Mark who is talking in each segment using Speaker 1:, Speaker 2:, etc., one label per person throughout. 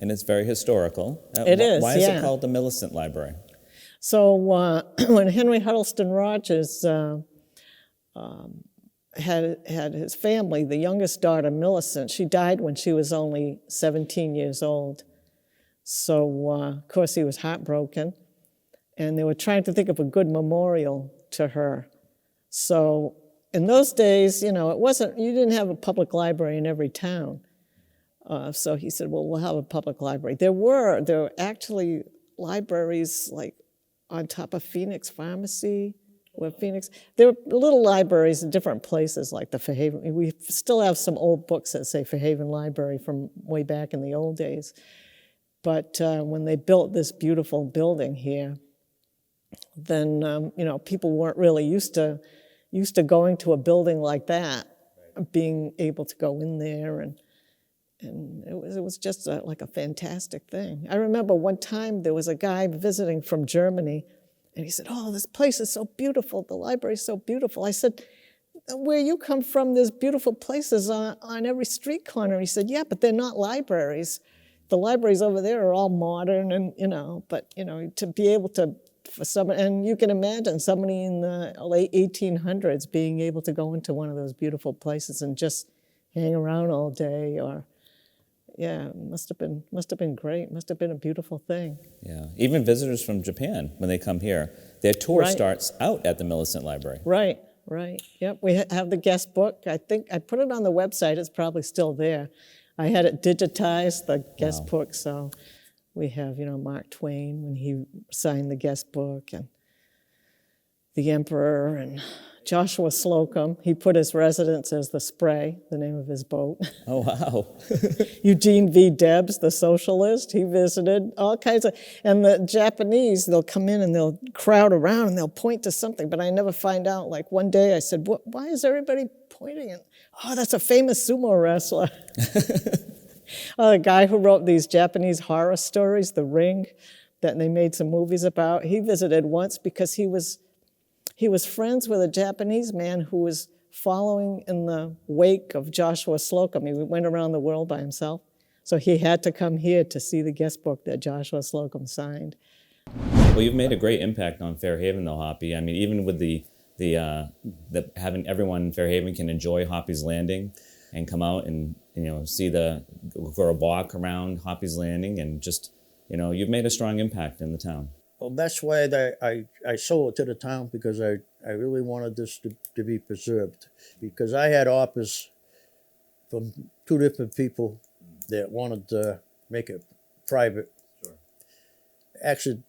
Speaker 1: And it's very historical.
Speaker 2: It is,
Speaker 1: Why is
Speaker 2: yeah.
Speaker 1: it called the Millicent Library?
Speaker 2: So when Henry Huddleston Rogers had his family, the youngest daughter, Millicent, she died when she was only 17 years old. So, of course, he was heartbroken, and they were trying to think of a good memorial to her. So in those days, you didn't have a public library in every town. So he said, well, we'll have a public library. There were actually libraries like on top of Phoenix Pharmacy, there were little libraries in different places like the Fairhaven. We still have some old books that say Fairhaven Library from way back in the old days. But when they built this beautiful building here, then people weren't really used to going to a building like that, being able to go in there, and it was just like a fantastic thing. I remember one time there was a guy visiting from Germany, and he said, "Oh, this place is so beautiful. The library's so beautiful." I said, "Where you come from, there's beautiful places on every street corner." He said, "Yeah, but they're not libraries. The libraries over there are all modern, and but to be able to, for someone, and you can imagine somebody in the late 1800s being able to go into one of those beautiful places and just hang around all day, or it must have been great. Must have been a beautiful thing."
Speaker 1: Yeah, even visitors from Japan, when they come here, their tour
Speaker 2: Right.
Speaker 1: starts out at the Millicent Library.
Speaker 2: Right. Yep, we have the guest book. I think I put it on the website. It's probably still there. I had it digitized, the guest book, so we have, Mark Twain when he signed the guest book, and the Emperor, and Joshua Slocum. He put his residence as the Spray, the name of his boat.
Speaker 1: Oh, wow.
Speaker 2: Eugene V. Debs, the socialist, he visited all kinds of, and the Japanese, they'll come in and they'll crowd around and they'll point to something, but I never find out. Like one day I said, why is everybody pointing? And, oh, that's a famous sumo wrestler. The guy who wrote these Japanese horror stories, The Ring, that they made some movies about, he visited once because he was friends with a Japanese man who was following in the wake of Joshua Slocum. He went around the world by himself. So he had to come here to see the guest book that Joshua Slocum signed.
Speaker 1: Well, you've made a great impact on Fairhaven, though, Hoppy. I mean, even with the having everyone in Fairhaven can enjoy Hoppy's Landing and come out and see for a walk around Hoppy's Landing, and just you've made a strong impact in the town.
Speaker 3: Well, that's why I sold it to the town, because I really wanted this to be preserved. Because I had offers from two different people that wanted to make it private.
Speaker 1: Sure.
Speaker 3: Actually,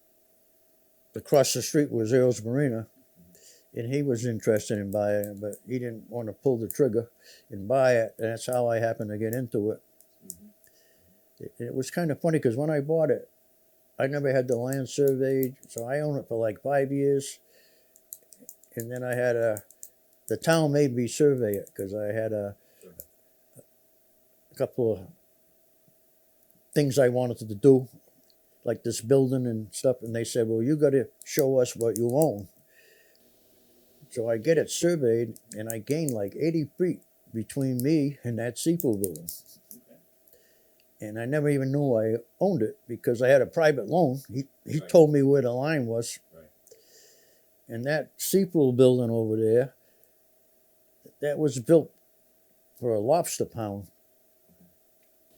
Speaker 3: across the street was Earl's Marina, and he was interested in buying it, but he didn't want to pull the trigger and buy it. And that's how I happened to get into it. Mm-hmm. It was kind of funny, because when I bought it, I never had the land surveyed, so I owned it for like 5 years. And then I had the town made me survey it, because I had a couple of things I wanted to do, like this building and stuff. And they said, well, you got to show us what you own. So I get it surveyed, and I gained like 80 feet between me and that seafood building. And I never even knew I owned it, because I had a private loan. He
Speaker 1: Right.
Speaker 3: told me where the line was.
Speaker 1: Right.
Speaker 3: And that seafood building over there, that was built for a lobster pound.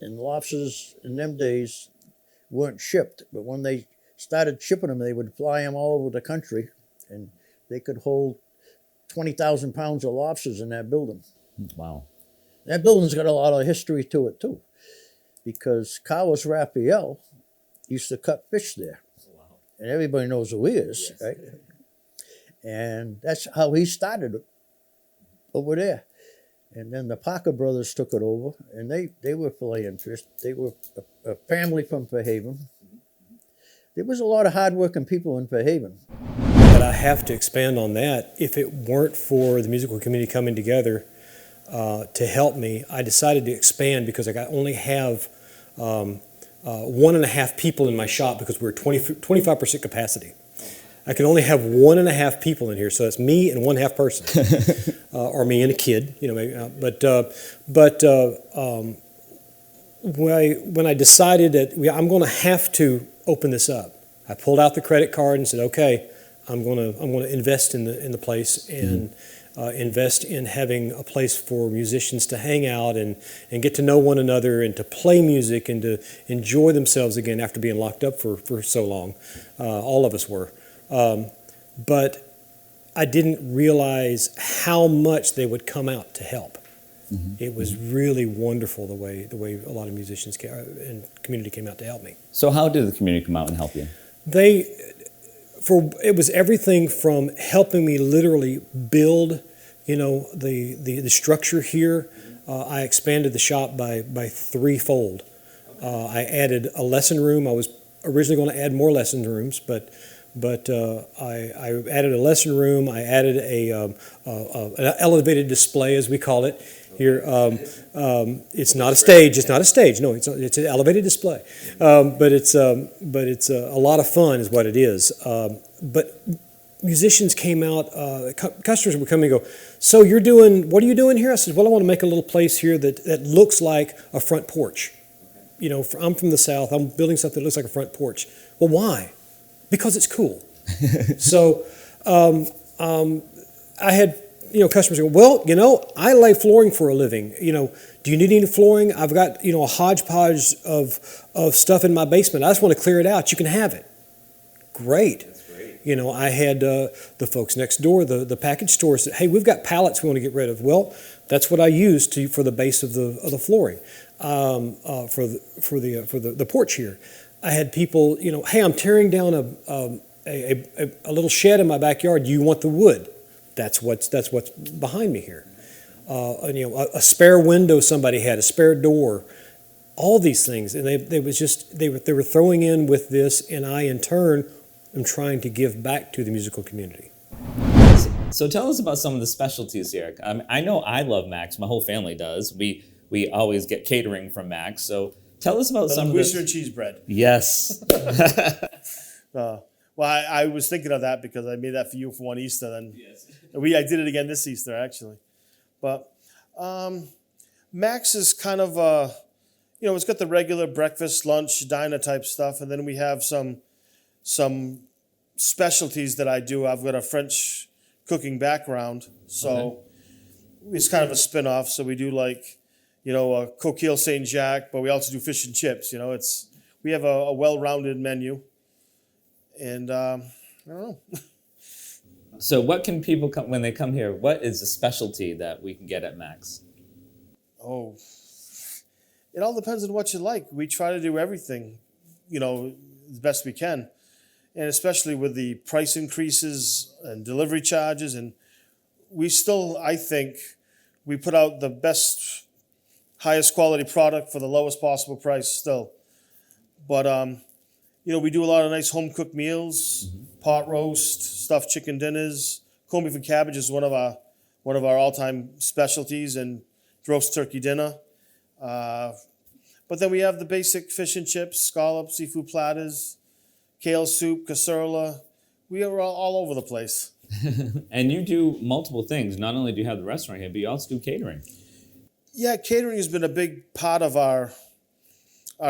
Speaker 3: And lobsters in them days weren't shipped. But when they started shipping them, they would fly them all over the country. And they could hold 20,000 pounds of lobsters in that building.
Speaker 1: Wow.
Speaker 3: That building's got a lot of history to it, too. Because Carlos Raphael used to cut fish there.
Speaker 1: Wow.
Speaker 3: And everybody knows who he is,
Speaker 1: Yes.
Speaker 3: right? And that's how he started it over there. And then the Parker brothers took it over, and they were filleting fish. They were a family from Fairhaven. There was a lot of hardworking people in Fairhaven.
Speaker 4: But I have to expand on that. If it weren't for the musical community coming together to help me, I decided to expand, because I only have 1.5 people in my shop, because we're 25% capacity. I can only have 1.5 people in here, so that's me and 1/2 person, or me and a kid, maybe. when I decided that I'm going to have to open this up, I pulled out the credit card and said, okay, I'm going to invest in the place and invest in having a place for musicians to hang out and get to know one another and to play music and to enjoy themselves again after being locked up for so long. All of us were. But I didn't realize how much they would come out to help. It was really wonderful the way a lot of musicians and community came out to help me.
Speaker 1: So how did the community come out and help you?
Speaker 4: It was everything from helping me literally build, the structure here. I expanded the shop by threefold. I added a lesson room. I was originally going to add more lesson rooms, but I added a lesson room. I added an elevated display, as we call it here. It's not a stage. It's not a stage. No, it's an elevated display. But it's a lot of fun, is what it is. But musicians came out. Customers would come and go, "So what are you doing here?" I said, "Well, I want to make a little place here that looks like a front porch. I'm from the South. I'm building something that looks like a front porch. Well, why? Because it's cool." So I had customers go, "Well, I lay flooring for a living. Do you need any flooring? I've got a hodgepodge of stuff in my basement. I just want to clear it out. You can have it." Great. I had the folks next door, the package store said, "Hey, we've got pallets we want to get rid of." Well, that's what I used for the base of the flooring for the porch here. I had people, "Hey, I'm tearing down a little shed in my backyard. Do you want the wood?" That's what's behind me here. A spare window somebody had, a spare door, all these things, and they were throwing in with this, and I in turn am trying to give back to the musical community.
Speaker 1: So tell us about some of the specialties here. I know I love Max. My whole family does. We always get catering from Max. So tell us about some of the...
Speaker 5: Oyster and cheese bread.
Speaker 1: Yes.
Speaker 5: Well, I was thinking of that because I made that for you for one Easter. Then I did it again this Easter, actually. But Max is kind of, it's got the regular breakfast, lunch, diner type stuff. And then we have some specialties that I do. I've got a French cooking background. So it's kind of a spin-off. So we do a coquille Saint Jacques, but we also do fish and chips. We have a well-rounded menu. And I don't know.
Speaker 1: So what can people come when they come here? What is a specialty that we can get at Max?
Speaker 5: Oh, it all depends on what you like. We try to do everything, the best we can. And especially with the price increases and delivery charges. And we still, I think, we put out the best, highest quality product for the lowest possible price still. But, we do a lot of nice home-cooked meals, pot roast, stuffed chicken dinners. Corned beef and cabbage is one of our all-time specialties, and roast turkey dinner. But then we have the basic fish and chips, scallops, seafood platters, kale soup, casserole. We are all over the place.
Speaker 1: And you do multiple things. Not only do you have the restaurant here, but you also do catering.
Speaker 5: Yeah, catering has been a big part of our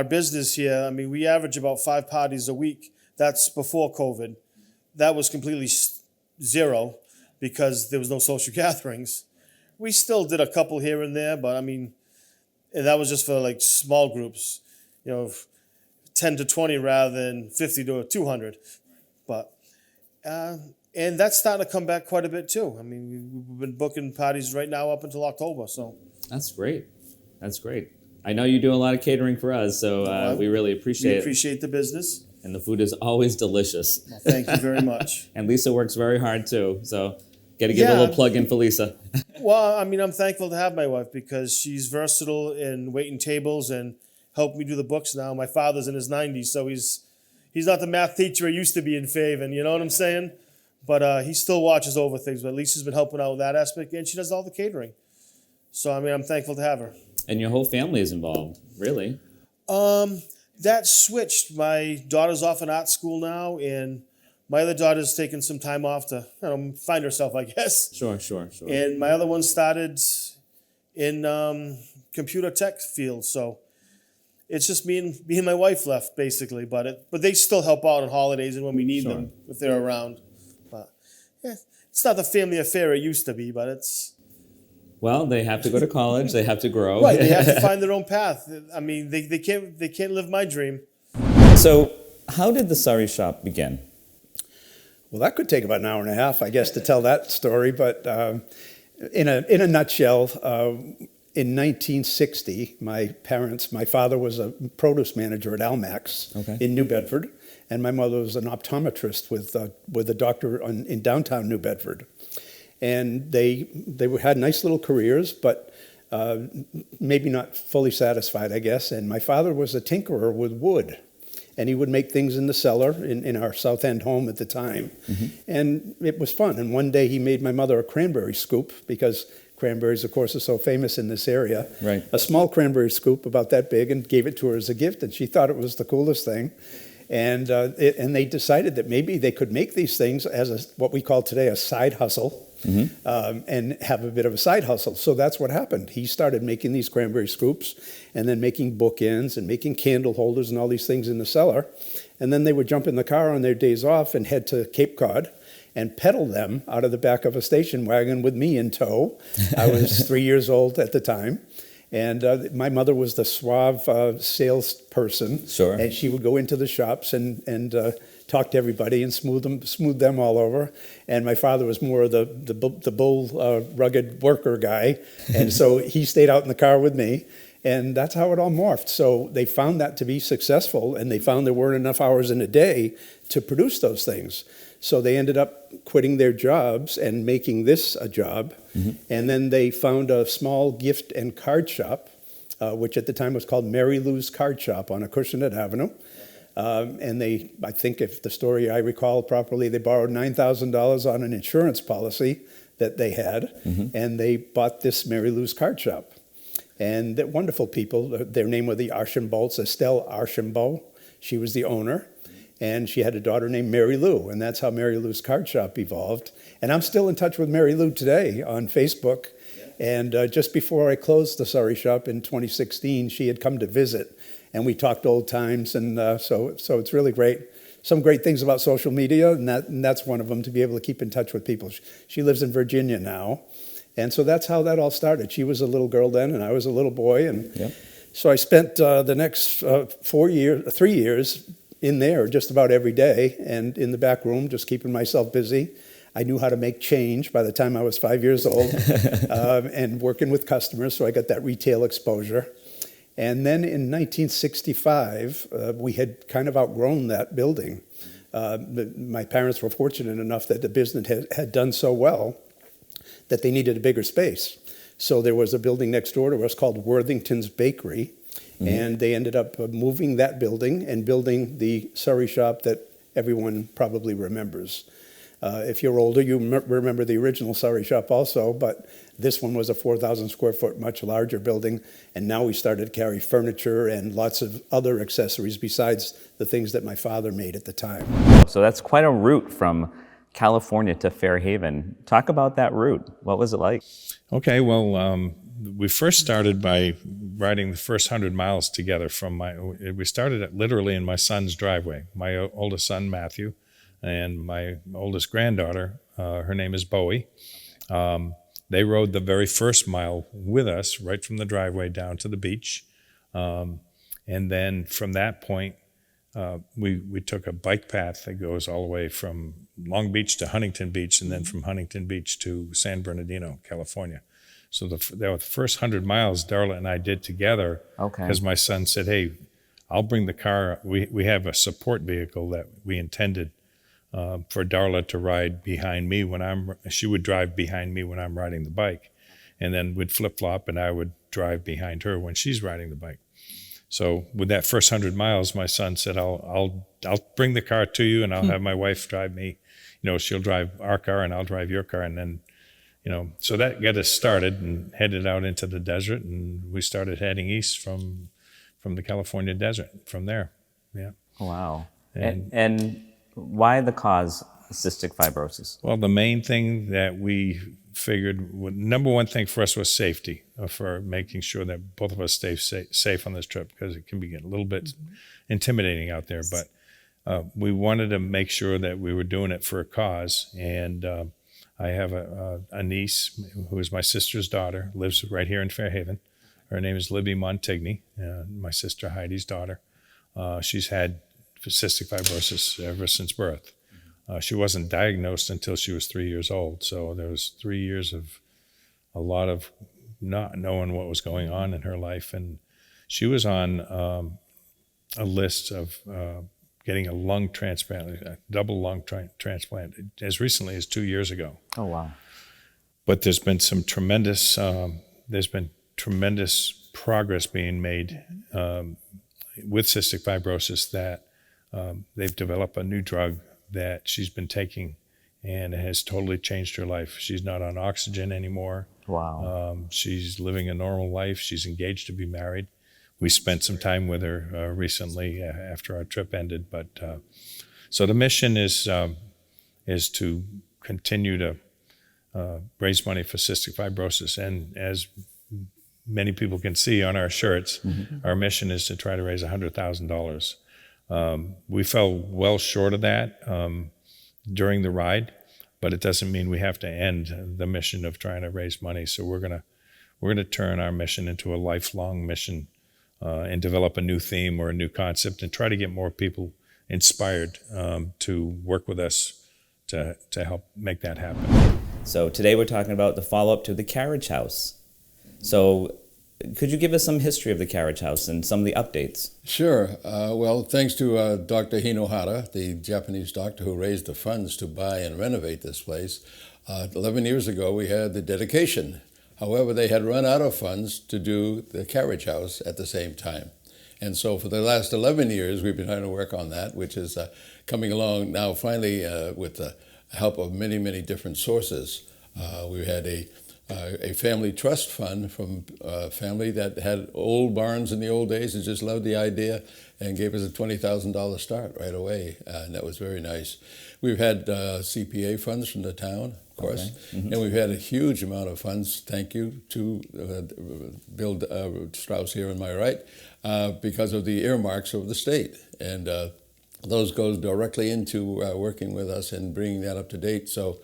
Speaker 5: business here. I mean, we average about 5 parties a week. That's before COVID. That was completely zero because there was no social gatherings. We still did a couple here and there, but and that was just for small groups, 10 to 20 rather than 50 to 200. But, and that's starting to come back quite a bit too. We've been booking parties right now up until October, so.
Speaker 1: That's great. That's great. I know you do a lot of catering for us, so we really appreciate it.
Speaker 5: We appreciate the business.
Speaker 1: And the food is always delicious.
Speaker 5: Well, thank you very much.
Speaker 1: And Lisa works very hard too, so got to give a little plug in for Lisa.
Speaker 5: Well, I'm thankful to have my wife because she's versatile in waiting tables and helped me do the books now. My father's in his 90s, so he's not the math teacher he used to be in Faven, you know what I'm saying? But he still watches over things. But Lisa's been helping out with that aspect, and she does all the catering. So, I'm thankful to have her.
Speaker 1: And your whole family is involved, really?
Speaker 5: That switched. My daughter's off in art school now, and my other daughter's taking some time off to find herself, I guess.
Speaker 1: Sure.
Speaker 5: And my other one started in computer tech field. So it's just me and my wife left basically. But they still help out on holidays and when we need them if they're around. But yeah, it's not the family affair it used to be, but it's.
Speaker 1: Well, they have to go to college. They have to grow.
Speaker 5: Right, they have to find their own path. I mean, they can't live my dream.
Speaker 1: So, how did the Surrey shop begin?
Speaker 6: Well, that could take about an hour and a half, I guess, to tell that story. But in a nutshell, in 1960, my father was a produce manager at Almax in New Bedford, and my mother was an optometrist with a doctor in downtown New Bedford. And they had nice little careers, but maybe not fully satisfied, I guess. And my father was a tinkerer with wood, and he would make things in the cellar in our South End home at the time. And it was fun. And one day he made my mother a cranberry scoop, because cranberries, of course, are so famous in this area.
Speaker 1: Right.
Speaker 6: A small cranberry scoop about that big, and gave it to her as a gift, and she thought it was the coolest thing. And they decided that maybe they could make these things as what we call today a side hustle. And have a bit of a side hustle. So that's what happened. He started making these cranberry scoops and then making bookends and making candle holders and all these things in the cellar. And then they would jump in the car on their days off and head to Cape Cod and peddle them out of the back of a station wagon with me in tow. I was 3 years old at the time. And my mother was the suave salesperson.
Speaker 1: Sure.
Speaker 6: And she would go into the shops and talk to everybody and smooth them all over. And my father was more of the bull rugged worker guy. And so he stayed out in the car with me. And that's how it all morphed. So they found that to be successful, and they found there weren't enough hours in a day to produce those things. So they ended up quitting their jobs and making this a job. And then they found a small gift and card shop, which at the time was called Mary Lou's Card Shop on Acushnet Avenue. And I think if the story I recall properly, they borrowed $9,000 on an insurance policy that they had, and they bought this Mary Lou's Card Shop. And they're wonderful people. Their name were the Archambaults, Estelle Archambault. She was the owner. And she had a daughter named Mary Lou, and that's how Mary Lou's Card Shop evolved. And I'm still in touch with Mary Lou today on Facebook. And just before I closed the Surrey shop in 2016, she had come to visit, and we talked old times. And so it's really great. Some great things about social media, and that's one of them, to be able to keep in touch with people. She lives in Virginia now. And so that's how that all started. She was a little girl then, and I was a little boy. And so I spent the next 3 years in there just about every day, and in the back room, just keeping myself busy. I knew how to make change by the time I was 5 years old, and working with customers, so I got that retail exposure. And then in 1965, we had kind of outgrown that building. My parents were fortunate enough that the business had done so well that they needed a bigger space. So there was a building next door to us called Worthington's Bakery, and they ended up moving that building and building the Surrey shop that everyone probably remembers. If you're older, you remember the original Surrey shop also, but this one was a 4,000 square foot, much larger building, and now we started to carry furniture and lots of other accessories besides the things that my father made at the time.
Speaker 1: So that's quite a route from California to Fairhaven. Talk about that route. What was it like?
Speaker 7: Okay, well, we first started by riding the first 100 miles together we started literally in my son's driveway. My oldest son, Matthew, and my oldest granddaughter, her name is Bowie. They rode the very first mile with us, right from the driveway down to the beach. And then from that point, we took a bike path that goes all the way from Long Beach to Huntington Beach, and then from Huntington Beach to San Bernardino, California. So the first 100 miles Darla and I did together, because my son said, hey, I'll bring the car. We have a support vehicle that we intended for Darla to ride behind me she would drive behind me when I'm riding the bike, and then we'd flip-flop and I would drive behind her when she's riding the bike. So with that first 100 miles, my son said, I'll bring the car to you, and I'll have my wife drive me. She'll drive our car and I'll drive your car. And then, so that got us started and headed out into the desert, and we started heading east from the California desert from there. Yeah.
Speaker 1: Wow. And why the cause cystic fibrosis?
Speaker 7: Well, the main thing that we figured number one thing for us was safety, for making sure that both of us stay safe on this trip, because it can be a little bit intimidating out there. But we wanted to make sure that we were doing it for a cause. And I have a niece who is my sister's daughter, lives right here in Fairhaven. Her name is Libby Montigny, my sister Heidi's daughter. She's had cystic fibrosis ever since birth. She wasn't diagnosed until she was 3 years old. So there was 3 years of a lot of not knowing what was going on in her life. And she was on a list of getting a lung transplant, a double lung transplant, as recently as 2 years ago.
Speaker 1: Oh, wow.
Speaker 7: But there's been some tremendous progress being made with cystic fibrosis, that they've developed a new drug that she's been taking, and it has totally changed her life. She's not on oxygen anymore.
Speaker 1: Wow.
Speaker 7: She's living a normal life. She's engaged to be married. We spent some time with her recently after our trip ended. But so the mission is to continue to raise money for cystic fibrosis. And as many people can see on our shirts, our mission is to try to raise $100,000. We fell well short of that during the ride, but it doesn't mean we have to end the mission of trying to raise money. So we're gonna turn our mission into a lifelong mission, and develop a new theme or a new concept, and try to get more people inspired to work with us to help make that happen.
Speaker 1: So today we're talking about the follow-up to the Carriage House. So could you give us some history of the Carriage House and some of the updates?
Speaker 8: Sure. Well, thanks to Dr. Hinohara, the Japanese doctor who raised the funds to buy and renovate this place, 11 years ago we had the dedication. However, they had run out of funds to do the Carriage House at the same time. And so for the last 11 years, we've been trying to work on that, which is coming along now finally with the help of many, many different sources. We had a family trust fund from a family that had old barns in the old days and just loved the idea and gave us a $20,000 start right away, and that was very nice. We've had CPA funds from the town, of course, and we've had a huge amount of funds, thank you to Bill Strauss here on my right, because of the earmarks of the state. And those go directly into working with us and bringing that up to date. So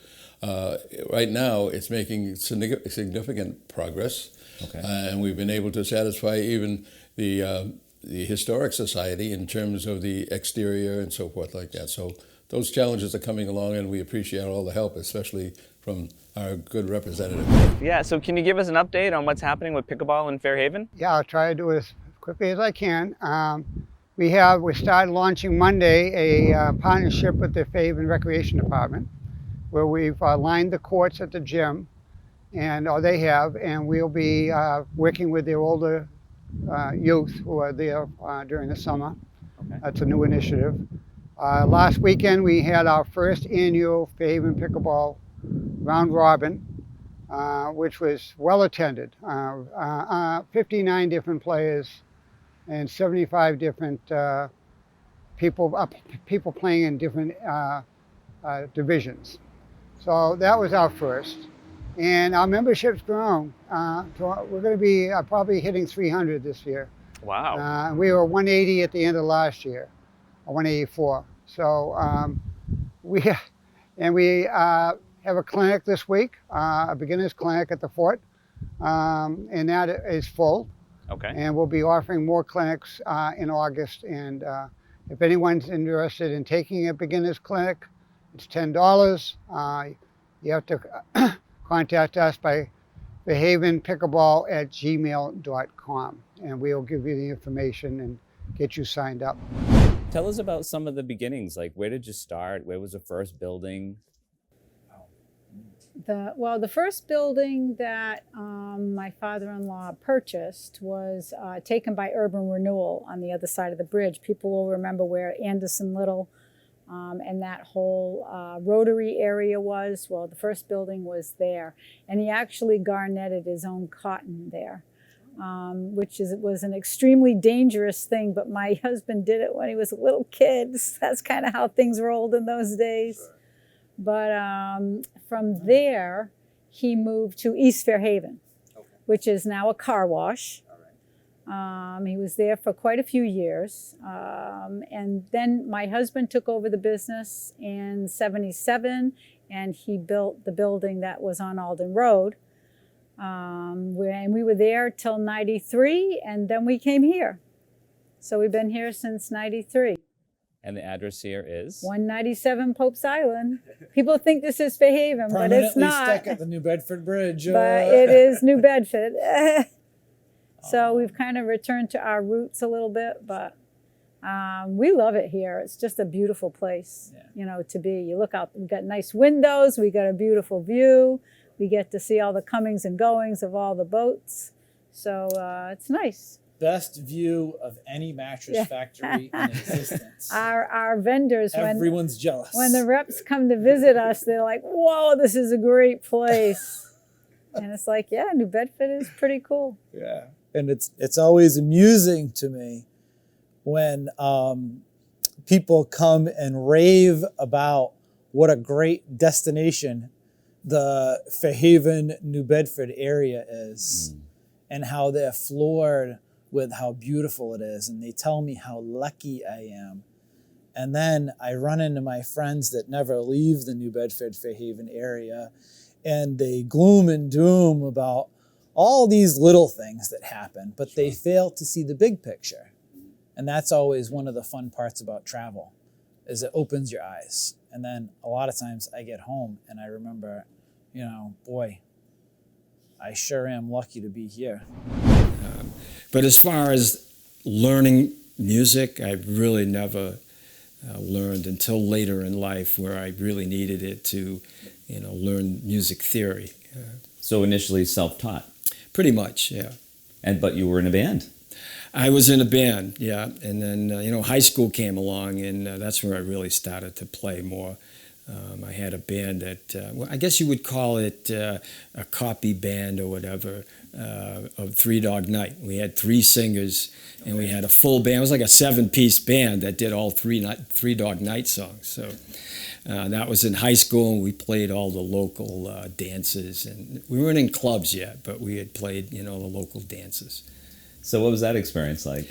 Speaker 8: right now, it's making significant progress, and we've been able to satisfy even the Historic Society in terms of the exterior and so forth like that. So those challenges are coming along, and we appreciate all the help, especially from our good representative.
Speaker 9: Yeah, so can you give us an update on what's happening with pickleball in Fairhaven?
Speaker 10: Yeah, I'll try to do it as quickly as I can. We started launching Monday a partnership with the Fairhaven Recreation Department, where we've lined the courts at the gym, and we'll be working with the older youth who are there during the summer. That's a new initiative. Last weekend we had our first annual Fairhaven Pickleball round robin, which was well attended. 59 different players and 75 different people playing in different divisions. So that was our first. And our membership's grown. We're going to be probably hitting 300 this year.
Speaker 9: Wow.
Speaker 10: We were 180 at the end of last year, 184. So we have a clinic this week, a beginner's clinic at the fort, and that is full.
Speaker 9: Okay.
Speaker 10: And we'll be offering more clinics in August. And if anyone's interested in taking a beginner's clinic, it's $10. You have to contact us by fairhavenpickleball@gmail.com, and we'll give you the information and get you signed up.
Speaker 1: Tell us about some of the beginnings. Like, where did you start? Where was the first building?
Speaker 11: The first building that my father-in-law purchased was taken by Urban Renewal on the other side of the bridge. People will remember where Anderson Little and that whole Rotary area was. Well, the first building was there. And he actually garnetted his own cotton there, which was an extremely dangerous thing, but my husband did it when he was a little kid. That's kind of how things rolled in those days. But from there, he moved to East Fairhaven, which is now a car wash. He was there for quite a few years. And then my husband took over the business in '77, and he built the building that was on Alden Road. And we were there till '93, and then we came here. So we've been here since '93.
Speaker 1: And the address here is?
Speaker 11: 197 Pope's Island. People think this is Fairhaven, but it's
Speaker 12: Permanently
Speaker 11: not.
Speaker 12: stuck at the New Bedford Bridge.
Speaker 11: But it is New Bedford. So we've kind of returned to our roots a little bit, but we love it here. It's just a beautiful place, you know, to be. You look out, we've got nice windows, we got a beautiful view. We get to see all the comings and goings of all the boats. So it's nice.
Speaker 12: Best view of any mattress factory in existence.
Speaker 11: Our vendors,
Speaker 12: everyone's jealous.
Speaker 11: When the reps come to visit us, they're like, whoa, this is a great place. And it's like, yeah, New Bedford is pretty cool.
Speaker 12: Yeah. And it's always amusing to me when people come and rave about what a great destination the Fairhaven, New Bedford area is, and how they're floored with how beautiful it is. And they tell me how lucky I am. And then I run into my friends that never leave the New Bedford, Fairhaven area, and they gloom and doom about all these little things that happen, but they fail to see the big picture. And that's always one of the fun parts about travel, is it opens your eyes. And then a lot of times I get home and I remember, you know, boy, I sure am lucky to be here.
Speaker 13: But as far as learning music, I really never learned until later in life, where I really needed it to, you know, learn music theory.
Speaker 1: So initially self-taught?
Speaker 13: Pretty much, yeah.
Speaker 1: But you were in a band?
Speaker 13: I was in a band, yeah. And then, you know, high school came along, and that's where I really started to play more. I had a band that, well, I guess you would call it a copy band or whatever, of Three Dog Night. We had 3 singers, and we had a full band. It was like a 7-piece band that did all Three Dog Night songs. So that was in high school, and we played all the local dances. And we weren't in clubs yet, but we had played, you know, the local dances.
Speaker 1: So what was that experience like?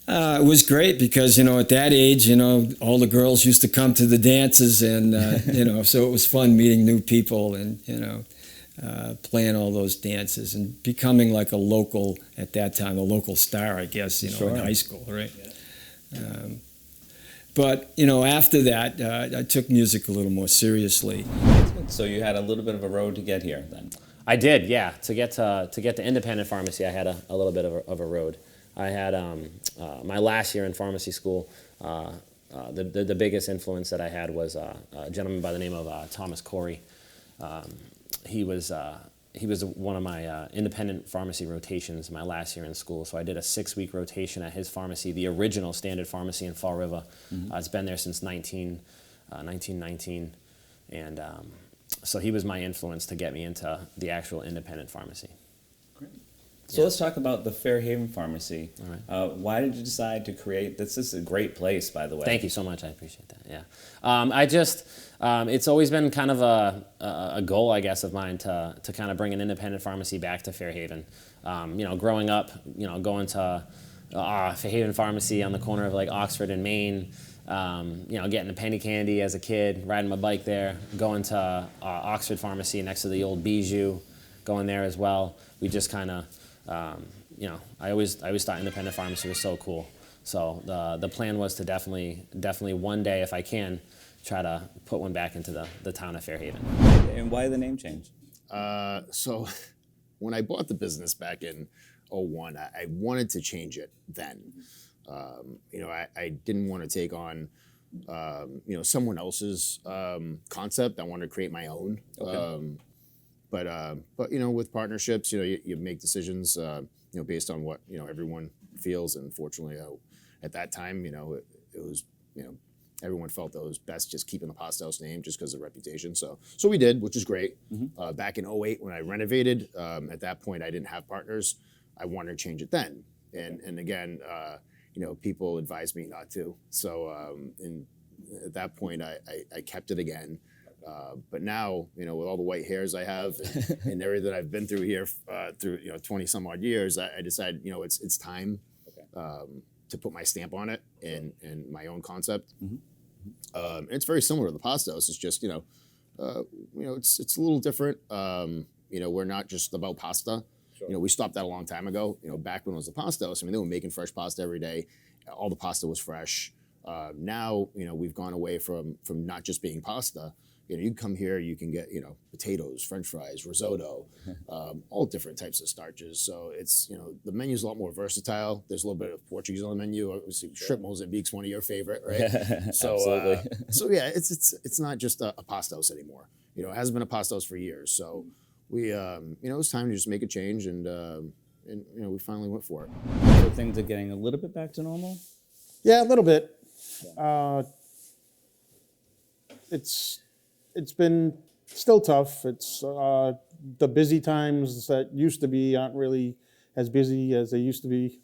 Speaker 13: It was great because, you know, at that age, you know, all the girls used to come to the dances, and, you know, so it was fun meeting new people and, you know, playing all those dances and becoming like a local, at that time, a local star, I guess, you know, in high school, right? Yeah. But, you know, after that, I took music a little more seriously.
Speaker 1: So you had a little bit of a road to get here then?
Speaker 14: I did, yeah. To get to independent pharmacy, I had a little bit of a road. I had my last year in pharmacy school. The biggest influence that I had was a gentleman by the name of Thomas Corey. He was one of my independent pharmacy rotations my last year in school. So I did a 6-week rotation at his pharmacy, the original Standard Pharmacy in Fall River. It's been there since 1919, and so he was my influence to get me into the actual independent pharmacy.
Speaker 1: So let's talk about the Fairhaven Pharmacy. All right. Why did you decide to create this? This is a great place, by the way.
Speaker 14: Thank you so much. I appreciate that. Yeah. It's always been kind of a goal, I guess, of mine to kind of bring an independent pharmacy back to Fairhaven. You know, growing up, you know, going to Fairhaven Pharmacy on the corner of like Oxford and Maine. You know, getting a penny candy as a kid, riding my bike there, going to Oxford Pharmacy next to the old Bijou, going there as well. We just kind of, you know, I always thought independent pharmacy was so cool. So the plan was to definitely one day, if I can, try to put one back into the town of Fairhaven.
Speaker 1: And why the name change?
Speaker 15: So when I bought the business back in '01, I wanted to change it then. You know, I didn't want to take on, you know, someone else's concept. I wanted to create my own. Okay. But you know, with partnerships, you know, you make decisions, you know, based on what, you know, everyone feels. And fortunately, at that time, you know, it was, you know, everyone felt that it was best just keeping the Pasta House name just because of the reputation. So we did, which is great. Mm-hmm. Back in '08 when I renovated, at that point I didn't have partners. I wanted to change it then. And again, you know, people advised me not to. So and at that point I kept it again. But now, you know, with all the white hairs I have and everything I've been through here through 20 some odd years, I decided, you know, it's time to put my stamp on it and my own concept. And it's very similar to the pasta house. It's just, it's a little different. We're not just about pasta. Sure. You know, we stopped that a long time ago. You know, back when it was the pasta house, I mean, they were making fresh pasta every day. All the pasta was fresh. Now, you know, we've gone away from not just being pasta. You know, you come here, you can get, you know, potatoes, French fries, risotto, all different types of starches. So it's, you know, the menu's a lot more versatile. There's a little bit of Portuguese on the menu. Obviously, shrimp Mozambique's one of your favorite, right? So, so yeah, it's not just a pasta house anymore. You know, it hasn't been a pasta house for years. So we, it's time to just make a change, and you know, we finally went for it.
Speaker 1: So things are getting a little bit back to normal?
Speaker 5: Yeah, a little bit. It's been still tough. It's the busy times that used to be aren't really as busy as they used to be.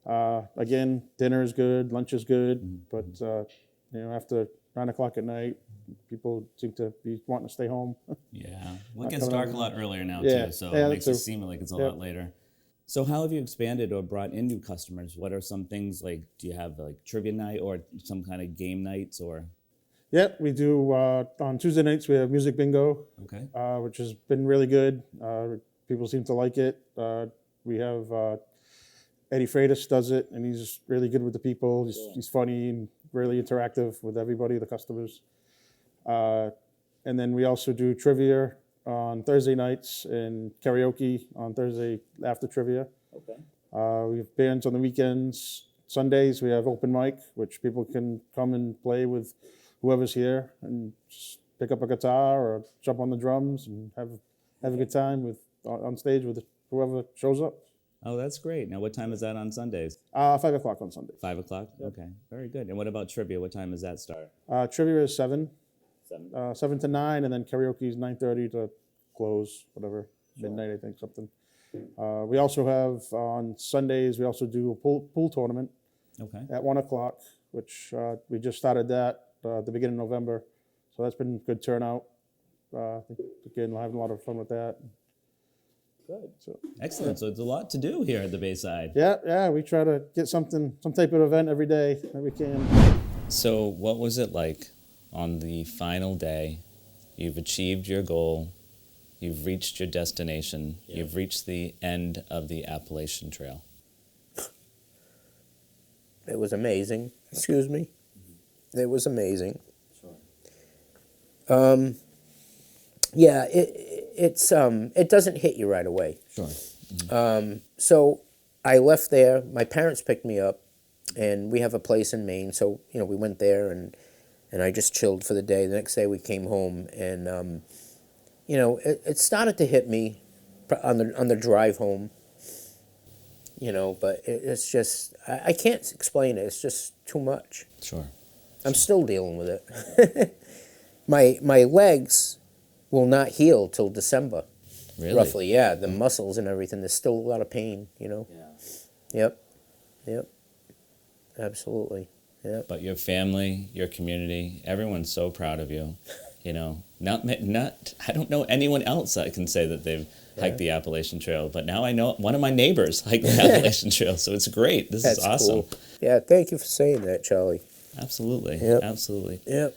Speaker 5: Again, dinner is good, lunch is good, but after 9 o'clock at night, people seem to be wanting to stay home.
Speaker 1: Yeah, well, it gets dark a lot earlier now
Speaker 5: Yeah.
Speaker 1: too, so
Speaker 5: Yeah,
Speaker 1: it makes
Speaker 5: that's
Speaker 1: it seem like it's a
Speaker 5: yeah.
Speaker 1: lot later. So how have you expanded or brought in new customers? What are some things like, do you have like trivia night or some kind of game nights or?
Speaker 5: Yeah, we do. On Tuesday nights, we have music bingo,
Speaker 1: Okay.
Speaker 5: which has been really good. People seem to like it. We have Eddie Freitas does it, and he's really good with the people. He's funny and really interactive with everybody, the customers. And then we also do trivia on Thursday nights and karaoke on Thursday after trivia.
Speaker 1: Okay.
Speaker 5: We have bands on the weekends. Sundays, we have open mic, which people can come and play with whoever's here and just pick up a guitar or jump on the drums and have a good time on stage with whoever shows up.
Speaker 1: Oh, that's great. Now, what time is that on Sundays?
Speaker 5: 5 o'clock on Sunday.
Speaker 1: 5 o'clock? Okay, very good. And what about trivia? What time does that start?
Speaker 5: Trivia is 7.
Speaker 1: 7.
Speaker 5: 7 to 9, and then karaoke is 9:30 to close, whatever, midnight, I think, something. We also have, on Sundays, we also do a pool tournament at 1 o'clock, which we just started that at the beginning of November. So that's been good turnout. Again, we're having a lot of fun with that.
Speaker 1: Good. So, excellent. So it's a lot to do here at the Bayside.
Speaker 5: Yeah, we try to get some type of event every day that we can.
Speaker 1: So what was it like on the final day? You've achieved your goal. You've reached your destination. Yeah. You've reached the end of the Appalachian Trail.
Speaker 16: It was amazing. Excuse me. It was amazing. Sure. Yeah, it doesn't hit you right away.
Speaker 1: Sure.
Speaker 16: Mm-hmm. So I left there. My parents picked me up, and we have a place in Maine. So we went there, and I just chilled for the day. The next day we came home, and it started to hit me on the drive home. But it's just I can't explain it. It's just too much.
Speaker 1: Sure.
Speaker 16: I'm still dealing with it. My legs will not heal till December.
Speaker 1: Really?
Speaker 16: Roughly, yeah. The muscles and everything. There's still a lot of pain. Yeah. Yep. Absolutely. Yeah.
Speaker 1: But your family, your community, everyone's so proud of you. Not I don't know anyone else that can say that they've hiked the Appalachian Trail, but now I know one of my neighbors hiked the Appalachian Trail, so it's great. This is awesome.
Speaker 16: Cool. Yeah, thank you for saying that, Charlie.
Speaker 1: Absolutely.
Speaker 16: Yep.
Speaker 1: Absolutely.
Speaker 16: Yep.